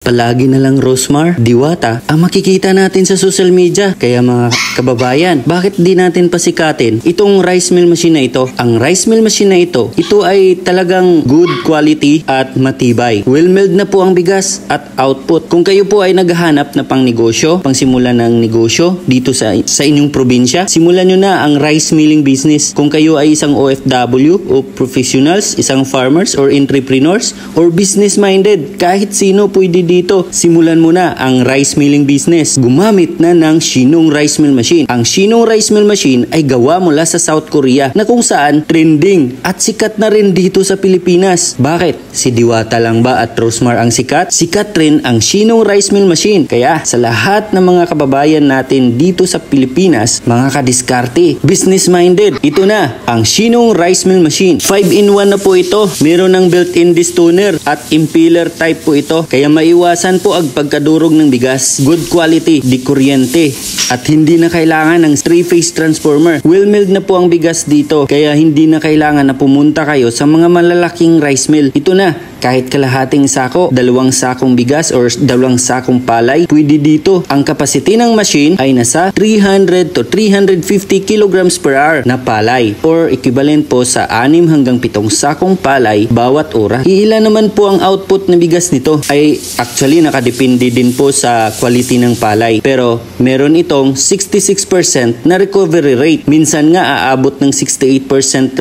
palagi na lang Rosmar, Diwata ang makikita natin sa social media. Kaya mga kababayan, bakit di natin pasikatin itong rice mill machine na ito? Ang rice mill machine na ito ay talagang good quality at matibay. Well milled na po ang bigas at output. Kung kayo po ay naghahanap na pang negosyo, pang simulan ng negosyo dito sa inyong probinsya, simulan nyo na ang rice milling business. Kung kayo ay isang OFW o professionals, isang farmers or entrepreneurs or business-minded, kahit sino pwede dito, simulan mo na ang rice milling business. Gumamit na ng Shinong Rice Mill Machine. Ang Shinong Rice Mill Machine ay gawa mula sa South Korea na kung saan trending at sikat na rin dito sa Pilipinas. Bakit? Si Diwata lang ba at Rosmar ang sikat? Sikat rin ang Shinong Rice Mill Machine. Kaya sa lahat ng mga kababayan natin dito sa Pilipinas, mga kadiskarte, business-minded, ito na ang Shinong Rice Mill Machine. 5-in-1 na po ito. Meron ng built-in distoner at impeller type po ito. Kaya maiwasan po ang pagkadurog ng bigas. Good quality, di kuryente. At hindi na kailangan ng 3-phase transformer. Well-milled na po ang bigas dito. Kaya hindi na kailangan na pumunta kayo sa mga malalaking rice mill. Ito na. Kahit kalahating sako, 2 sakong bigas or 2 sakong palay, pwede dito. Ang capacity ng machine ay nasa 300 to 350 kilograms per hour na palay or equivalent po sa 6 hanggang 7 sakong palay bawat oras. Iilan naman po ang output na bigas nito ay actually nakadepende din po sa quality ng palay. Pero meron itong 66% na recovery rate. Minsan nga aabot ng 68%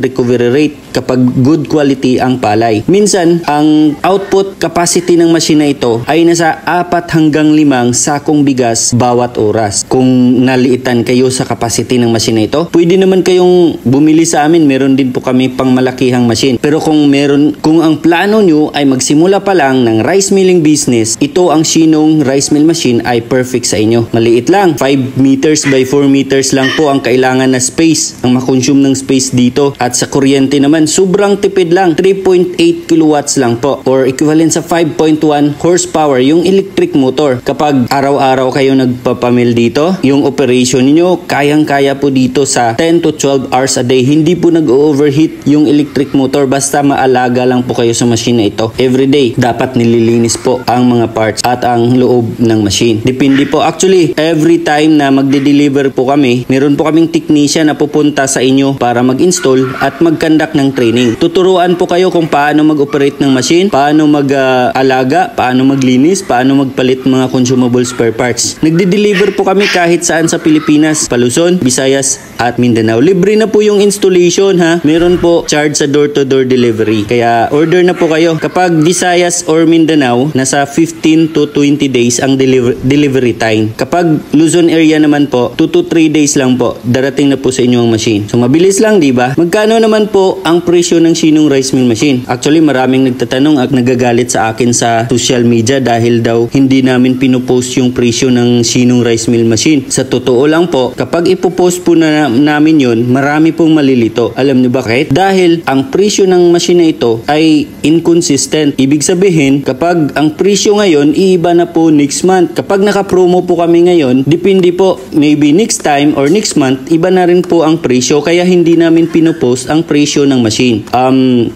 recovery rate kapag good quality ang palay. Minsan, ang output capacity ng machine na ito ay nasa 4 hanggang 5 sakong bigas bawat oras. Kung naliitan kayo sa capacity ng machine na ito, pwede naman kayong bumili sa amin. Meron din po kami pang malakihang machine. Pero kung ang plano nyo ay magsimula pa lang ng rice milling business, ito ang Shinong Rice Mill Machine ay perfect sa inyo. Maliit lang, 5 meters by 4 meters lang po ang kailangan na space, ang makonsume ng space dito. At sa kuryente naman, sobrang tipid lang, 3.8 kilowatts lang po or equivalent sa 5.1 horsepower yung electric motor. Kapag araw-araw kayo nagpapamil dito, yung operation niyo kayang-kaya po dito sa 10 to 12 hours a day. Hindi po nag-overheat yung electric motor basta maalaga lang po kayo sa machine na ito. Everyday, dapat nililinis po ang mga parts at ang loob ng machine. Depende po. Actually, every time na magde-deliver po kami, meron po kaming technician na pupunta sa inyo para mag-install at mag-conduct ng training. Tuturuan po kayo kung paano mag-operate ng machine, paano mag-alaga, paano maglinis, paano magpalit mga consumable spare parts. Nagde-deliver po kami kahit saan sa Pilipinas, Luzon, Visayas at Mindanao. Libre na po yung installation ha. Meron po charge sa door-to-door delivery. Kaya order na po kayo. Kapag Visayas or Mindanao, nasa 15 to 20 days ang delivery time. Kapag Luzon area naman po, 2 to 3 days lang po, darating na po sa inyo ang machine. So mabilis lang, di ba? Magkano naman po ang presyo ng Shinong Rice Mill Machine? Actually, maraming nagtatanong at nagagalit sa akin sa social media dahil daw hindi namin pinupost yung presyo ng Shinong Rice Mill Machine. Sa totoo lang po, kapag ipopost po na namin yun, marami pong malilito. Alam niyo bakit? Dahil ang presyo ng machine na ito ay inconsistent. Ibig sabihin, kapag ang presyo ngayon, iiba na po next month. Kapag naka-promo po kami ngayon, depende po, maybe next time or next month, iba na rin po ang presyo kaya hindi namin pinupost ang presyo ng machine.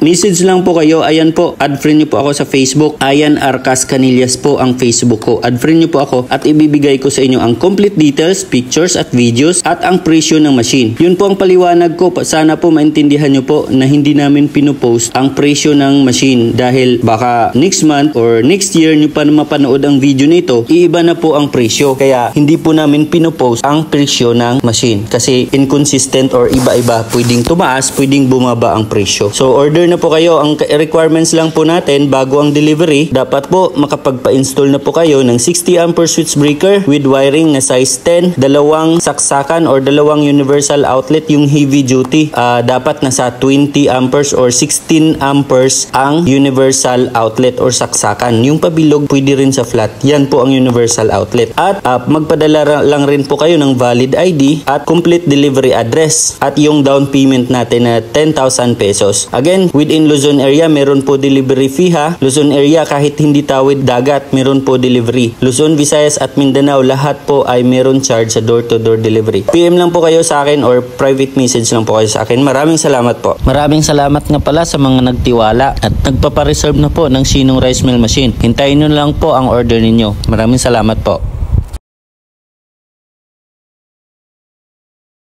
Message lang po kayo, ayan po, add friend nyo po ako sa Facebook. Ayan Arcas Canillas po ang Facebook ko. Add friend nyo po ako at ibibigay ko sa inyo ang complete details, pictures at videos at ang presyo ng machine. Yun po ang paliwanag ko. Sana po maintindihan nyo po na hindi namin pinupost ang presyo ng machine dahil baka next month or next year nyo pa mapanood ang video nito, iiba na po ang presyo. Kaya hindi po namin pinupost ang presyo ng machine kasi inconsistent or iba-iba. Pwedeng tumaas, pwedeng bumaba ang presyo. So order na po kayo. Ang requirements lang po natin bago ang delivery, dapat po makapagpa-install na po kayo ng 60 ampere switch breaker with wiring na size 10, 2 saksakan or 2 universal outlet yung heavy duty. Dapat nasa 20 amperes or 16 amperes ang universal outlet or saksakan. Yung pabilog pwede rin sa flat. Yan po ang universal outlet. At magpadala lang rin po kayo ng valid ID at complete delivery address at yung down payment natin na 10,000 pesos. Again, within Luzon area, meron po delivery delivery fee ha. Luzon area kahit hindi tawid dagat, meron po delivery. Luzon, Visayas at Mindanao, lahat po ay meron charge sa door-to-door delivery. PM lang po kayo sa akin or private message lang po kayo sa akin. Maraming salamat po. Maraming salamat nga pala sa mga nagtiwala at nagpapareserve na po ng Sinong Rice Mill Machine. Hintayin nyo lang po ang order ninyo. Maraming salamat po.